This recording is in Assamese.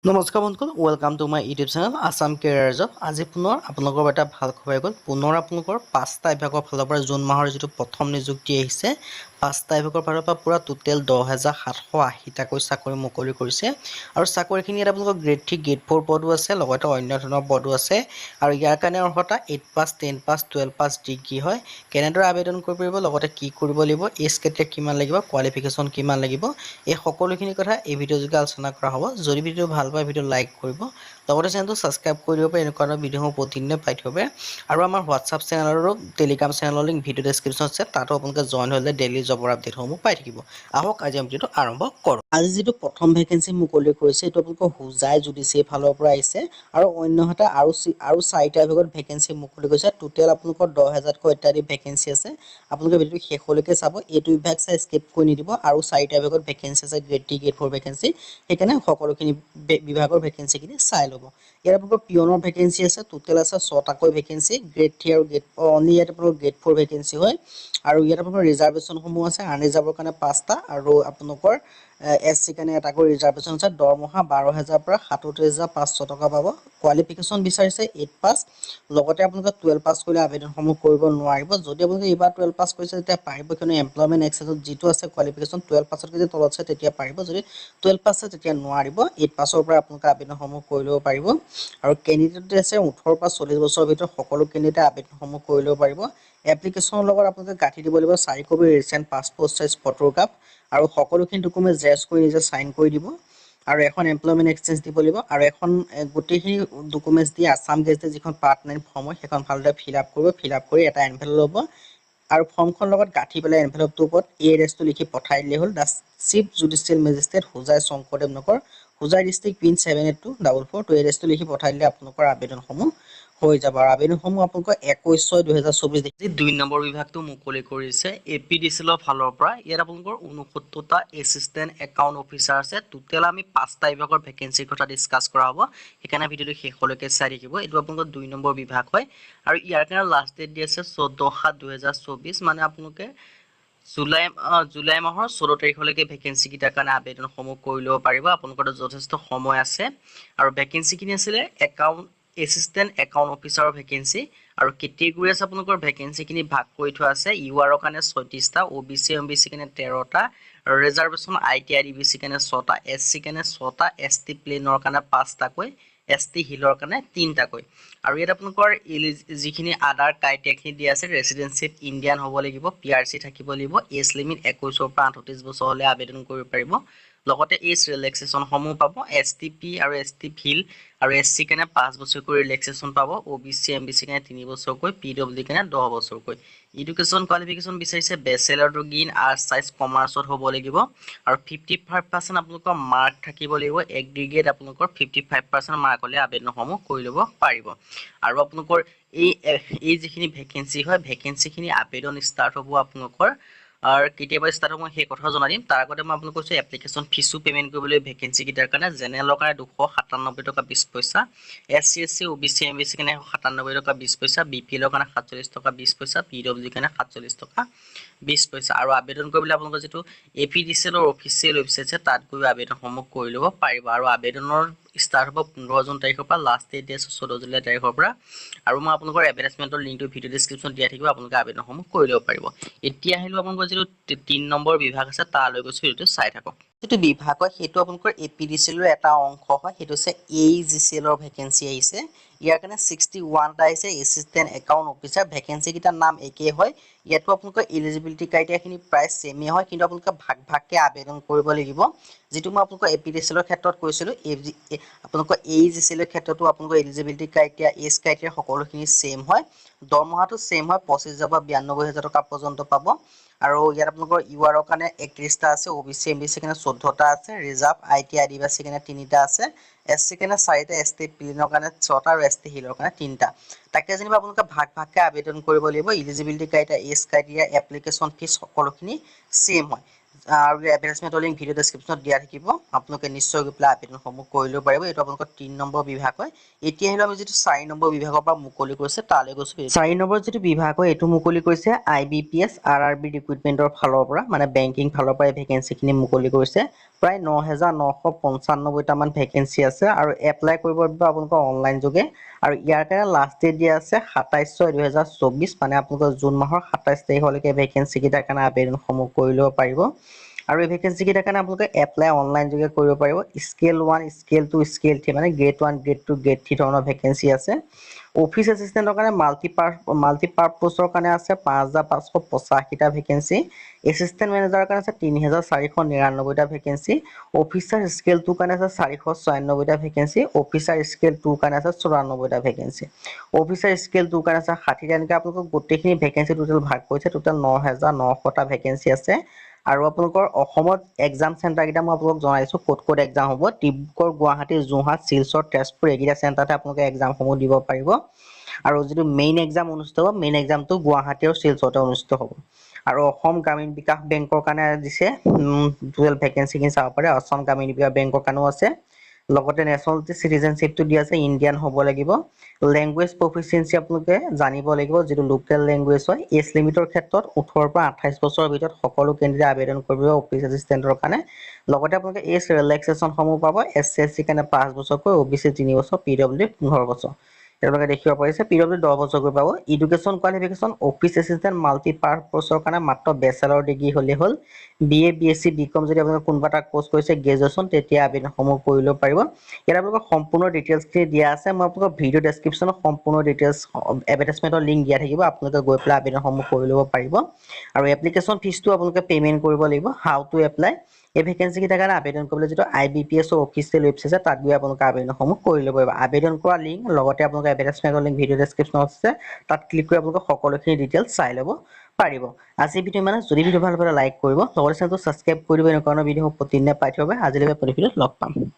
নমস্কাৰ বন্ধুসকল, welcome to my YouTube channel Assam career job. আজি পুনৰ আপোনালোকৰ এটা ভাল খবৰ গ'ল। পুনৰ আপোনালোকৰ 5টা বিভাগৰ ফালৰ পৰা জুন মাহৰ যিটো প্ৰথম নিযুক্তি আহিছে, 5টা বিভাগৰ ফালৰ পৰা পূৰা টোটেল 10,780টাকৈ চাকৰি মুকলি কৰিছে। আৰু চাকৰিখিনি ইয়াত আপোনালোকৰ গ্ৰেড 3, গ্ৰেড 4 পদো আছে, লগতে অন্য ধৰণৰ পদো আছে। আৰু ইয়াৰ কাৰণে অৰ্হতা 8 পাছ, 10 পাছ, 12 পাছ ডিগ্ৰী হয়। কেনেদৰে আবেদন কৰিব পাৰিব, লগতে কি কৰিব লাগিব, এজ ক্ৰাইটেৰিয়া কিমান লাগিব, কোৱালিফিকেশ্যন কিমান লাগিব, এই সকলোখিনি কথা এই ভিডিঅ' যোগে আলোচনা কৰা হ'ব। যদি ভিডিঅ' ভাল পায় ভিডিঅ' লাইক কৰিব, লগতে চেনেলটো ছাবস্ক্ৰাইব কৰি দিব পাৰে। এনেকুৱা ধৰণৰ ভিডিঅ'সমূহ প্ৰতিদিনে পাই থাকিব পাৰে। আৰু আমাৰ হোৱাটছআপ চেনেল আৰু টেলিগ্ৰাম চেনেলৰ লিংক ভিডিঅ' ডেছক্ৰিপশ্যনত আছে, তাতো আপোনালোকে জইন হ'লে ডেইলি জবৰ আপডেটসমূহ পাই থাকিব। আহক আজি আমি ভিডিঅ'টো আৰম্ভ কৰোঁ। আজি যিটো প্ৰথম ভেকেঞ্চি মুকলি কৰিছে, এইটো আপোনালোকৰ হোজাই জুডিচিয়েৰ ফালৰ পৰা আহিছে। আৰু অন্যহাতে আৰু 4টা বিভাগত ভেকেঞ্চি মুকলি কৰিছে। টোটেল আপোনালোকৰ 10,000কৈ অত্যাধিক ভেকেঞ্চি আছে। আপোনালোকে ভিডিঅ'টো শেষলৈকে চাব, এইটো বিভাগ চাই স্কিপ কৰি নিদিব। আৰু 4টা বিভাগত ভেকেঞ্চি আছে, গ্ৰেড 3, গ্ৰেড 4 ভেকেঞ্চি। সেইকাৰণে সকলোখিনি বিভাগৰ ভেকেঞ্চিখিনি চাই ল'ব। ইয়াত আপোনালোকৰ পিয়নৰ ভেকেঞ্চি আছে, টোটেল আছে 6টাকৈ ভেকেঞ্চি। গ্ৰেড 3 আৰু অনলি ইয়াত আপোনালোকৰ গ্ৰেড 4 ভেকেঞ্চি হয়। আৰু ইয়াত আপোনালোকৰ ৰিজাৰ্ভেশ্যনসমূহ আছে, আনৰিজাৰ্ভৰ কাৰণে 5টা, আৰু আপোনালোকৰ SC কাৰণে এটাকৈ ৰিজাৰ্ভেশ্যন আছে। দৰমহা 12,000 পৰা 37,500 টকা পাব। কোৱালিফিকেশ্যন বিচাৰিছে 8 পাছ, লগতে আপোনালোকে 12 পাছ কৰিলে আবেদনসমূহ কৰিব নোৱাৰিব। যদি আপোনালোকে এইবাৰ 12 পাছ কৰিছে তেতিয়া পাৰিব, কিয়নো এমপ্লয়মেণ্ট এক্সেছত যিটো আছে কোৱালিফিকেশ্যন 12 পাছতকৈ যদি তলত আছে তেতিয়া পাৰিব। যদি 12 পাছ আছে তেতিয়া নোৱাৰিব। 8 পাছৰ পৰা আপোনালোকে আবেদনসমূহ কৰি ল'ব পাৰিব। আৰু কেণ্ডিডেট আছে 18 পৰা 40 বছৰৰ ভিতৰত সকলো কেণ্ডিডেটে আবেদনসমূহ কৰি ল'ব পাৰিব। এপ্লিকেশ্যনৰ লগত আপোনালোকে গাঁঠি দিব লাগিব 4 copy recent passport size photograph, আৰু সকলোখিনি ডকুমেণ্ট জেৰক্স কৰি নিজে চাইন কৰি দিব। আৰু এখন এমপ্লয়মেণ্ট এক্সচেঞ্জ দিব লাগিব। আৰু এখন গোটেইখিনি ডকুমেণ্টছ দি আছাম গেজেটৰ যিখন পাৰ্ট 9 ফৰ্ম হয়, সেইখন ভালদৰে ফিল আপ কৰিব। ফিল আপ কৰি এটা এনভেলপ ল'ব, আৰু ফৰ্মখনৰ লগত গাঁঠি পেলাই এনভেলপটোৰ ওপৰত এই এড্ৰেছটো লিখি পঠাই দিলেই হ'ল। The chief judicial magistrate, Hojai Sankardev Nagar, Hojai district, pin 78244। তো এড্ৰেছটো লিখি পঠাই দিলে আপোনালোকৰ আবেদনসমূহ হৈ যাব। আৰু আবেদনসমূহ আপোনালোকৰ 21/6/2024 দেখি 2 নম্বৰ বিভাগটো মুকলি কৰিছে APDCL ফালৰ পৰা। ইয়াত আপোনালোকৰ 69টা এছিষ্টেণ্ট একাউণ্ট অফিচাৰ আছে। টোটেল আমি 5টা বিভাগৰ ভেকেঞ্চিৰ কথা ডিছকাছ কৰা হ'ব, সেইকাৰণে ভিডিঅ'টো শেষলৈকে চাই থাকিব। এইটো আপোনালোকৰ 2 নম্বৰ বিভাগ হয়। আৰু ইয়াৰ কাৰণে লাষ্ট ডেট দি আছে 14/7/2024, মানে আপোনালোকে জুলাই মাহৰ 14 তাৰিখলৈকে ভেকেঞ্চি কেইটাৰ কাৰণে আবেদনসমূহ কৰি ল'ব পাৰিব। আপোনালোকৰ যথেষ্ট সময় আছে। আৰু ভেকেঞ্চিখিনি আছিলে এছিষ্টেণ্ট একাউণ্ট অফিচাৰৰ ভেকেঞ্চি। আৰু কেটেগৰী আছে আপোনালোকৰ ভেকেঞ্চিখিনি ভাগ কৰি থোৱা আছে। UR কাৰণে 36টা, OBC MBC কাৰণে 13টা, ৰিজাৰ্ভেশ্যন ITI DBC কাৰণে 6টা, SC কাৰণে 6টা, ST প্লেনৰ কাৰণে 5টাকৈ, ST হিলৰ কাৰণে 3টাকৈ। আৰু ইয়াত আপোনালোকৰ যিখিনি আদাৰ ক্ৰাইটেৰিয়াখিনি দিয়া আছে, ৰেচিডেঞ্চিয়েট ইণ্ডিয়ান হ'ব লাগিব, PRC থাকিব লাগিব, এজ লিমিট 21 পৰা 38 বছৰ হ'লে আবেদন কৰিব পাৰিব। লগতে এজ ৰিলেক্সেশ্যনসমূহ পাব। STP আৰু ST ফিল আৰু SC কাৰণে 5 বছৰকৈ ৰিলেক্সেশ্যন পাব। OBC MBC কাৰণে 3 বছৰকৈ, PWD কাৰণে 10 বছৰকৈ। এডুকেশ্যন কোৱালিফিকেশ্যন বিচাৰিছে bachelor degree in arts science কমাৰ্চত হ'ব লাগিব। আৰু 55% আপোনালোকৰ মাৰ্ক থাকিব লাগিব। এগ্ৰিগেট আপোনালোকৰ 55% মাৰ্ক হ'লে আবেদনসমূহ কৰি ল'ব পাৰিব। আৰু আপোনালোকৰ এই যিখিনি ভেকেঞ্চি হয়, ভেকেঞ্চিখিনি আবেদন ষ্টাৰ্ট হ'ব আপোনালোকৰ কেতিয়াবা ষ্টাৰ্ট হ'ব সেই কথা জনাই দিম। তাৰ আগতে মই আপোনালোকক কৈছোঁ এপ্লিকেশ্যন ফিজো পে'মেণ্ট কৰিবলৈ ভেকেঞ্চি কেইটাৰ কাৰণে। জেনেৰেলৰ কাৰণে 297 টকা 20 পইচা, SC SC OBC MBC কাৰণে 97 টকা 20 পইচা, BPLৰ কাৰণে 47 টকা 20 পইচা, PWD কাৰণে 47 টকা 20 পইচা। আৰু আবেদন কৰিবলৈ আপোনালোকৰ যিটো APDCLৰ অফিচিয়েল ৱেবছাইট আছে, তাত গৈ আবেদনসমূহ কৰি ল'ব পাৰিব। আৰু আবেদনৰ ষ্টাৰ্ট হ'ব 15 জুন তাৰিখৰ পৰা, লাষ্ট ডেট দিয়া আছে 14 জুলাই তাৰিখৰ পৰা। আৰু মই আপোনালোকৰ এডভাৰটাইজমেণ্টৰ লিংকটো ভিডিঅ' ডেছক্ৰিপশ্যনত দিয়া থাকিব, আপোনালোকে আবেদনসমূহ কৰি ল'ব পাৰিব। এতিয়া আহিলোঁ আপোনালোকৰ যিটো 3 নম্বৰ বিভাগ আছে, তালৈ গৈছোঁ, সেইটো চাই থাকক। যিটো বিভাগ হয় সেইটো আপোনালোকৰ APDCLৰ এটা অংশ হয়, সেইটো হৈছে AEGCLৰ ভেকেঞ্চি আহিছে। ইয়াৰ কাৰণে 61টা আহিছে এছিষ্টেণ্ট একাউণ্ট অফিচাৰ। ভেকেঞ্চি কেইটাৰ নাম একেই হয়। ইয়াতো আপোনালোকৰ এলিজিবিলিটি ক্ৰাইটেৰিয়াখিনি প্ৰায় ছেমেই হয়, কিন্তু আপোনালোকে ভাগ ভাগকৈ আবেদন কৰিব লাগিব। যিটো মই আপোনালোকৰ APDCLৰ ক্ষেত্ৰত কৈছিলোঁ, আপোনালোকৰ AEGCLৰ ক্ষেত্ৰতো আপোনালোকৰ এলিজিবিলিটি ক্ৰাইটেৰিয়া, এজ ক্ৰাইটেৰিয়া সকলোখিনি ছেম হয়। দৰমহাটো ছেম হয়, 25,000 পৰা 92,000 টকা পৰ্যন্ত পাব। আৰু ইয়াত আপোনালোকৰ UR কাৰণে 31টা আছে, OBC MBC কাৰণে 14টা আছে, ৰিজাৰ্ভ ITI আদিবাসী কাৰণে 3টা আছে, SC কাৰণে 4টা, ST প্লেনৰ কাৰণে 6টা, আৰু ST হিলৰ কাৰণে 3টা। তাকে যেনিবা আপোনালোকে ভাগ ভাগকৈ আবেদন কৰিব লাগিব। Eligibility criteria, age criteria, application fees সকলোখিনি ছেম হয়। আৰু এডভাৰটাইজমেণ্টৰ লিংক ভিডিঅ' ডেছক্ৰিপশ্যনত দিয়া থাকিব, আপোনালোকে নিশ্চয় গৈ পেলাই আবেদনসমূহ কৰি ল'ব পাৰিব। এইটো আপোনালোকৰ 3 নম্বৰ বিভাগ হয়। এতিয়া আহিলে আমি যিটো 4 নম্বৰ বিভাগৰ পৰা মুকলি কৰিছে তালৈ গৈছোঁ। 4 নম্বৰ যিটো বিভাগ হয় এইটো মুকলি কৰিছে IBPS RRB ৰিক্ৰুটমেণ্টৰ ফালৰ পৰা, মানে বেংকিং ফালৰ পৰা এই ভেকেঞ্চিখিনি মুকলি কৰিছে। প্ৰায় ৯,৯৯৫টা মান ভেকেঞ্চি আছে আৰু এপ্লাই কৰিব লাগিব আপোনালোকৰ অনলাইন যোগে আৰু ইয়াৰ কাৰণে লাষ্ট ডেট দিয়া আছে ২৭/৬/২০২৪ মানে আপোনালোকৰ জুন মাহৰ ২৭ তাৰিখলৈকে ভেকেঞ্চি কেইটাৰ কাৰণে আবেদনসমূহ কৰি ল'ব পাৰিব আৰু এই ভেকেঞ্চি কেইটাৰ কাৰণে আপোনালোকে এপ্লাই অনলাইন যোগে কৰিব পাৰিব স্কেল 1 স্কেল 2 স্কেল 3 মানে গ্ৰেড 1 গ্ৰেড 2 গ্ৰেড 3 ধৰণৰ ভেকেঞ্চি আছে অফিচ এছিষ্টেণ্টৰ কাৰণে মাল্টিপাৰ্পছৰ কাৰণে আছে ৫,৫৮৫টা ভেকেঞ্চি এছিষ্টেণ্ট মেনেজাৰৰ কাৰণে আছে ৩,৪৯৯টা ভেকেঞ্চি অফিচাৰ স্কেল 2 কাৰণে আছে ৪৯৬টা ভেকেঞ্চি অফিচাৰ স্কেল 2 কাৰণে আছে ৯৪টা ভেকেঞ্চি অফিচাৰ স্কেল 2 কাৰণে আছে ৬০টা এনেকৈ আপোনালোকক গোটেইখিনি ভেকেঞ্চি টোটেল ভাগ কৰিছে টোটেল ৯,৯০০টা ভেকেঞ্চি আছে আৰু আপোনালোকৰ অসমত এক্সাম চেণ্টাৰ কেইটা মই আপোনালোকক জনাই দিছোঁ ক'ত এক্সাম হ'ব ডিব্ৰুগড় গুৱাহাটী যোৰহাট শিলচৰ তেজপুৰ এইকেইটা চেণ্টাৰতে আপোনালোকে এক্সামসমূহ দিব পাৰিব আৰু যিটো মেইন এক্সাম অনুষ্ঠিত হ'ব মেইন এক্সামটো গুৱাহাটী আৰু শিলচৰতে অনুষ্ঠিত হ'ব আৰু অসম গ্ৰামীণ বিকাশ বেংকৰ কাৰণে দিছে টোটেল ভেকেঞ্চিখিনি চাব পাৰে অসম গ্ৰামীণ বিকাশ বেংকৰ কাৰণেও আছে লগতে নেশ্যনেলিটি চিটিজেনশ্বিপটো দিয়া আছে ইণ্ডিয়ান হ'ব লাগিব লেংগুৱেজ প্ৰফিচিয়েঞ্চি আপোনালোকে জানিব লাগিব যিটো লোকেল লেংগুৱেজ হয় এজ লিমিটৰ ক্ষেত্ৰত ১৮ পৰা ২৮ বছৰৰ ভিতৰত সকলো কেণ্ডিডেট আবেদন কৰিব অফিচ এছিষ্টেণ্টৰ কাৰণে লগতে আপোনালোকে এজ ৰিলেক্সেশ্যনসমূহ পাব SC কাৰণে ৫ বছৰকৈ OBC ৩ বছৰ PWD ১৫ বছৰ তেওঁলোকে দেখিব পাৰিছে PWD ১০ বছৰকৈ পাব এডুকেশ্যন কোৱালিফিকেশ্যন অফিচ এছিষ্টেণ্ট মাল্টিপাৰ্পছৰ কাৰণে মাত্ৰ বেচেলৰ ডিগ্ৰী হ'লেই হ'ল BA BSc BCom যদি আপোনালোকে কোনোবা এটা কোৰ্চ কৰিছে গ্ৰেজুৱেশ্যন তেতিয়া আবেদনসমূহ কৰি ল'ব পাৰিব ইয়াত আপোনালোকৰ সম্পূৰ্ণ ডিটেইলছখিনি দিয়া আছে মই আপোনালোকক ভিডিঅ' ডেছক্ৰিপশ্যনত সম্পূৰ্ণ ডিটেইলছ এডভাৰটাইজমেণ্টৰ লিংক দিয়া থাকিব আপোনালোকে গৈ পেলাই আবেদনসমূহ কৰি ল'ব পাৰিব আৰু এপ্লিকেশ্যন ফিজটো আপোনালোকে পে'মেণ্ট কৰিব লাগিব হাউ টু এপ্লাই এই ভেকেঞ্চি কেইটাৰ কাৰণে আবেদন কৰিবলৈ যিটো IBPS অফিচিয়েল ৱেবছাইট আছে তাত গৈ আপোনালোকে আবেদনসমূহ কৰি ল'ব পাৰিব আবেদন কৰা লিংক লগতে আপোনালোকে এডভাৰটাইজমেণ্টৰ লিংক ভিডিঅ' ডেছক্ৰিপশ্যনত আছে তাত ক্লিক কৰি আপোনালোকে সকলোখিনি ডিটেইলছ চাই ল'ব পাৰিব আজি ভিডিঅ' মানে যদি ভিডিঅ' ভাল পালে লাইক কৰিব লগতে চেনেলটো ছাবস্ক্ৰাইব কৰি দিব এনেকুৱা ধৰণৰ ভিডিঅ' প্ৰতিদিনে পাই থাকিব আজিলৈকে ভিডিঅ'ত লগ পাম